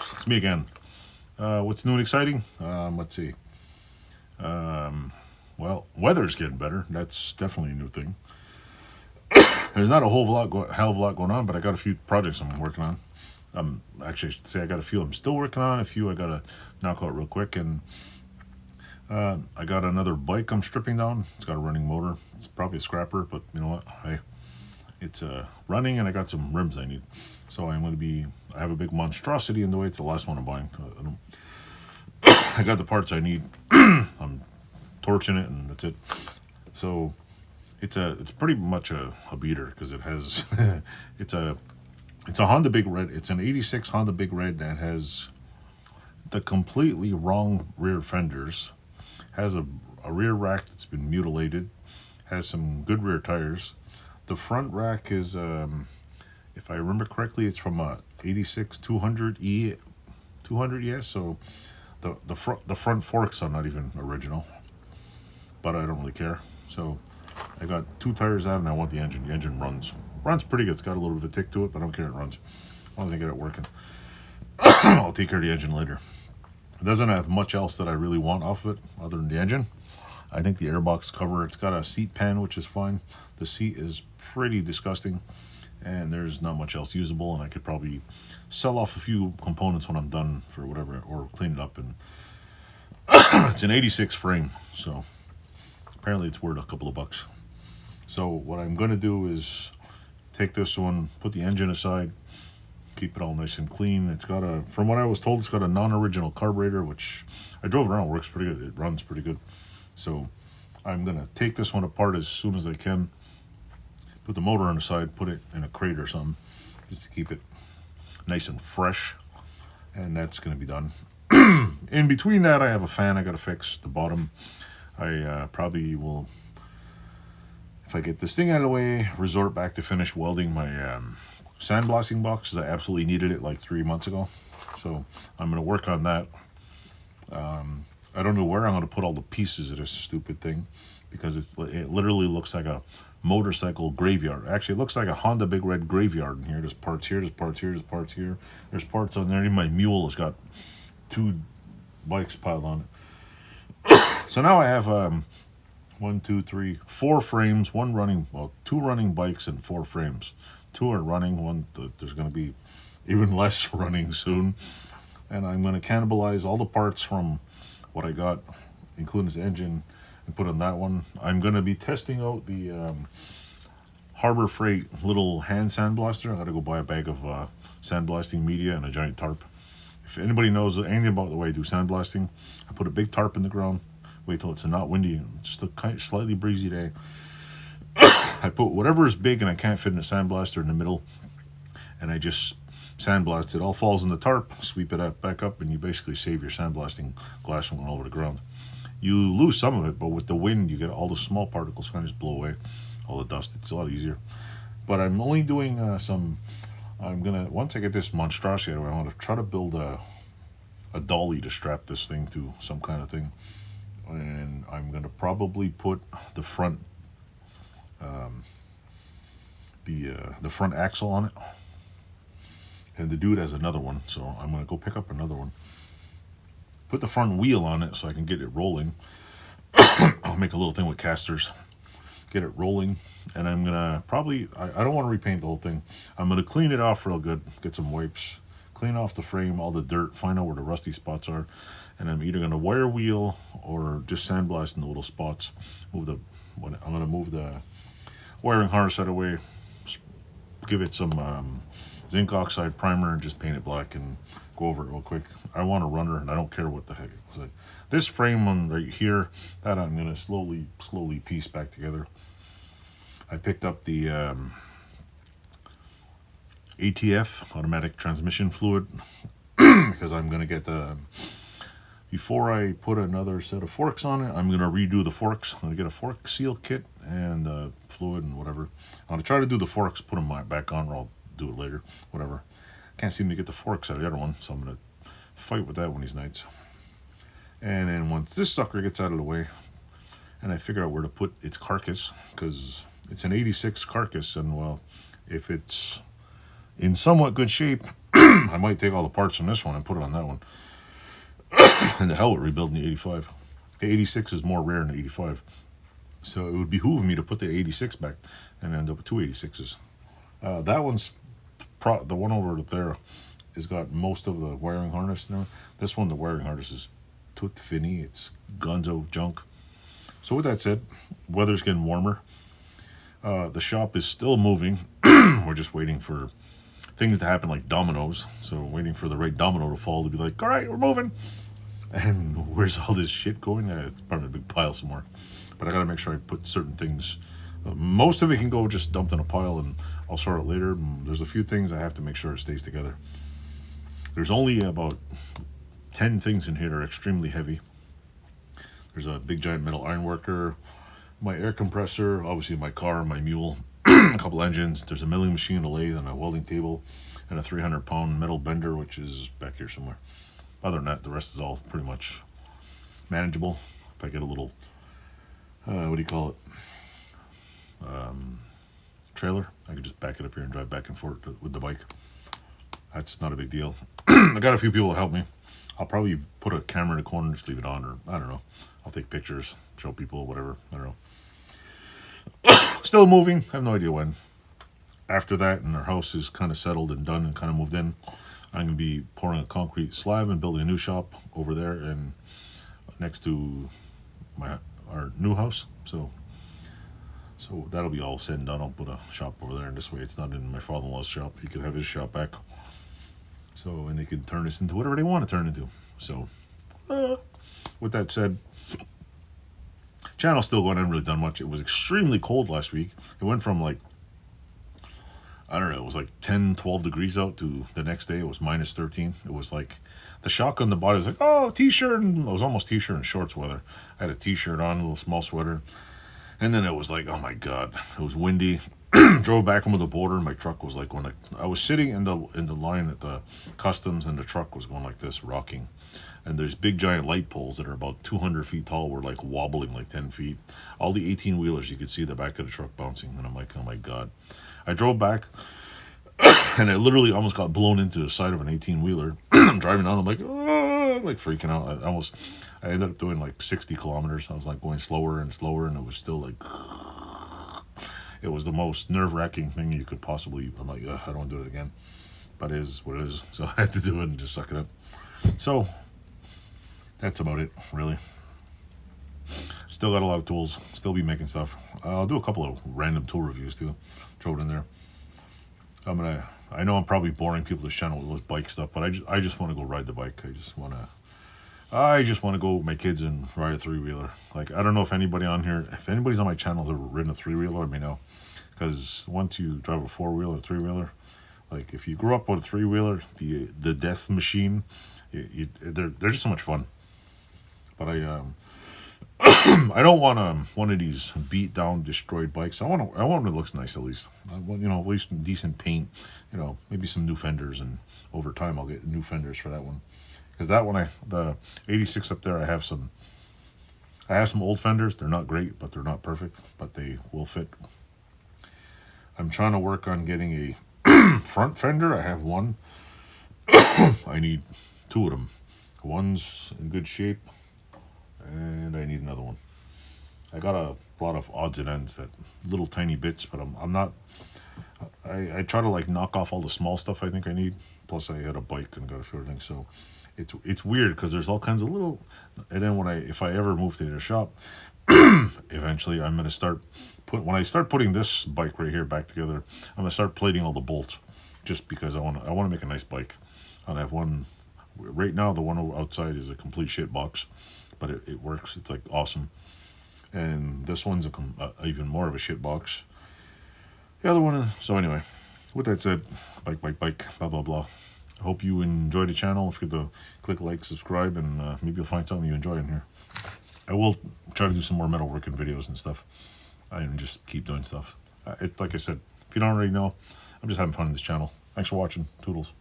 folks, it's me again. What's new and exciting? Let's see. Well, weather's getting better. That's definitely a new thing. There's not a hell of a lot going on, but I got a few projects I'm working on. Actually, I should say I got a few I'm still working on. A few I gotta knock out real quick, and I got another bike I'm stripping down. It's got a running motor. It's probably a scrapper, but you know what? It's running, and I got some rims I need. So I'm going to be. I have a big monstrosity in the way. It's the last one I'm buying. I got the parts I need. I'm torching it, and that's it. So it's pretty much a beater because it has it's a Honda Big Red. It's an '86 Honda Big Red that has the completely wrong rear fenders. Has a rear rack that's been mutilated. Has some good rear tires. The front rack is, if I remember correctly, it's from a '86 200E, 200 so the front forks are not even original, but I don't really care. So I got two tires out, and I want the engine. The engine runs pretty good. It's got a little bit of a tick to it, but I don't care. It runs as long as I get it working. I'll take care of the engine later. It doesn't have much else that I really want off of it other than the engine. I think the airbox cover, it's got a seat pan, which is fine. The seat is pretty disgusting, and there's not much else usable, and I could probably sell off a few components when I'm done for whatever, or clean it up. And it's an '86 frame, so apparently it's worth a couple of bucks. So what I'm going to do is take this one, put the engine aside, keep it all nice and clean. It's got a, from what I was told, it's got a non-original carburetor, which I drove around, works pretty good. It runs pretty good. So I'm going to take this one apart as soon as I can, put the motor on the side, put it in a crate or something, just to keep it nice and fresh, and that's going to be done. In between that, I have a fan I got to fix, the bottom. I probably will, if I get this thing out of the way, resort back to finish welding my sandblasting box, because I absolutely needed it like 3 months ago. So I'm going to work on that. I don't know where I'm going to put all the pieces of this stupid thing, because it literally looks like a motorcycle graveyard. Actually, it looks like a Honda Big Red graveyard in here. There's parts here, there's parts here, there's parts here. There's parts on there. Even my mule has got 2 bikes piled on it. So now I have 1, 2, 3, 4 frames, 2 running bikes and 4 frames. 2 are running, there's going to be even less running soon. And I'm going to cannibalize all the parts from what I got, including this engine, and put on that one. I'm going to be testing out the Harbor Freight little hand sandblaster. I got to go buy a bag of sandblasting media and a giant tarp. If anybody knows anything about the way I do sandblasting, I put a big tarp in the ground, wait till it's not windy, just a kind of slightly breezy day. I put whatever is big and I can't fit in a sandblaster in the middle, and I just sandblast it. All falls in the tarp, sweep it back up, and you basically save your sandblasting glass from going over the ground. You lose some of it, but with the wind, you get all the small particles kind of just blow away, all the dust. It's a lot easier. But I'm only doing once I get this monstrosity out of the way, I want to try to build a dolly to strap this thing to some kind of thing. And I'm going to probably put the front the front axle on it, and the dude has another one, so I'm going to go pick up another one, put the front wheel on it so I can get it rolling. I'll make a little thing with casters, get it rolling, and I'm going to probably, I don't want to repaint the whole thing. I'm going to clean it off real good, get some wipes, clean off the frame, all the dirt, find out where the rusty spots are, and I'm either going to wire wheel or just sandblast in the little spots. I'm going to move the wiring harness out of the way, give it some zinc oxide primer, and just paint it black and go over it real quick. I want a runner, and I don't care what the heck. Like this frame on right here, that I'm going to slowly piece back together. I picked up the ATF, automatic transmission fluid, because I'm going to get before I put another set of forks on it, I'm going to redo the forks. I'm going to get a fork seal kit and fluid and whatever. I'm going to try to do the forks, put them back on, or I'll do it later, whatever. Can't seem to get the forks out of the other one, so I'm going to fight with that one these nights. And then once this sucker gets out of the way, and I figure out where to put its carcass, because it's an '86 carcass, and well, if it's in somewhat good shape, I might take all the parts from this one and put it on that one. And the hell with rebuilding the 85. The 86 is more rare than the 85. So it would behoove me to put the 86 back and end up with two 86s. That one's, the one over there has got most of the wiring harness now. This one, the wiring harness is tout fini. It's gonzo junk. So with that said, weather's getting warmer. The shop is still moving. We're just waiting for things to happen like dominoes. So waiting for the right domino to fall to be like, all right, we're moving. And where's all this shit going? It's probably a big pile somewhere. But I got to make sure I put certain things. Most of it can go just dumped in a pile and I'll sort it later. There's a few things I have to make sure it stays together. There's only about 10 things in here that are extremely heavy. There's a big giant metal iron worker, my air compressor, obviously my car, my mule, a couple engines. There's a milling machine, a lathe, and a welding table, and a 300-pound metal bender, which is back here somewhere. Other than that, the rest is all pretty much manageable. If I get a little, what do you call it, trailer, I could just back it up here and drive back and forth with the bike. That's not a big deal. I got a few people to help me. I'll probably put a camera in the corner and just leave it on, or I don't know. I'll take pictures, show people, whatever. I don't know. Still moving. I have no idea when. After that, and our house is kind of settled and done and kind of moved in, I'm going to be pouring a concrete slab and building a new shop over there and next to our new house. So that'll be all said and done. I'll put a shop over there, and this way it's not in my father-in-law's shop. He could have his shop back. So, and they can turn this into whatever they want to turn it into. So, with that said, channel's still going. I haven't really done much. It was extremely cold last week. It went from like, I don't know, it was like 10, 12 degrees out to the next day it was minus 13. It was like, the shock on the body was like, oh, t-shirt, and it was almost t-shirt and shorts weather. I had a t-shirt on, a little small sweater. And then it was like, oh my God, it was windy. Drove back from the border, and my truck was like going I was sitting in the line at the customs, and the truck was going like this, rocking. And there's big giant light poles that are about 200 feet tall were like wobbling like 10 feet. All the 18-wheelers, you could see the back of the truck bouncing. And I'm like, oh my God. I drove back, and I literally almost got blown into the side of an 18-wheeler. I'm driving down, I'm like, oh, like freaking out. I ended up doing like 60 kilometers. I was like going slower and slower, and it was still like, it was the most nerve-wracking thing you could possibly, I'm like, I don't want to do it again. But it is what it is. So I had to do it and just suck it up. So that's about it, really. Still got a lot of tools. Still be making stuff. I'll do a couple of random tool reviews too. Throw it in there. I know I'm probably boring people this channel with those bike stuff, but I just want to go ride the bike. I just want to go with my kids and ride a three-wheeler. Like, I don't know if anybody's on my channel has ever ridden a three-wheeler, let me know. Because once you drive a four-wheeler or three-wheeler, like if you grew up with a three-wheeler, the death machine, they're just so much fun. But I don't want one of these beat down, destroyed bikes. I want one that looks nice at least. I want, at least decent paint. Maybe some new fenders, and over time I'll get new fenders for that one. Because that one, the 86 up there, I have some old fenders. They're not great, but they're not perfect, but they will fit. I'm trying to work on getting a front fender. I have one. I need two of them. One's in good shape, and I need another one. I got a lot of odds and ends, that little tiny bits, but I'm not. I try to like knock off all the small stuff I think I need. Plus, I had a bike and got a few other things, so it's weird because there's all kinds of little. And then if I ever move to the shop, eventually I'm gonna start when I start putting this bike right here back together, I'm gonna start plating all the bolts, just because I want to make a nice bike. I have one right now. The one outside is a complete shit box, but it works. It's like awesome. And this one's even more of a shit box. The other one. So anyway, with that said, bike, blah blah blah. I hope you enjoy the channel. Don't forget to click like, subscribe, and maybe you'll find something you enjoy in here. I will try to do some more metalworking videos and stuff. And just keep doing stuff. Like I said, if you don't already know, I'm just having fun on this channel. Thanks for watching. Toodles.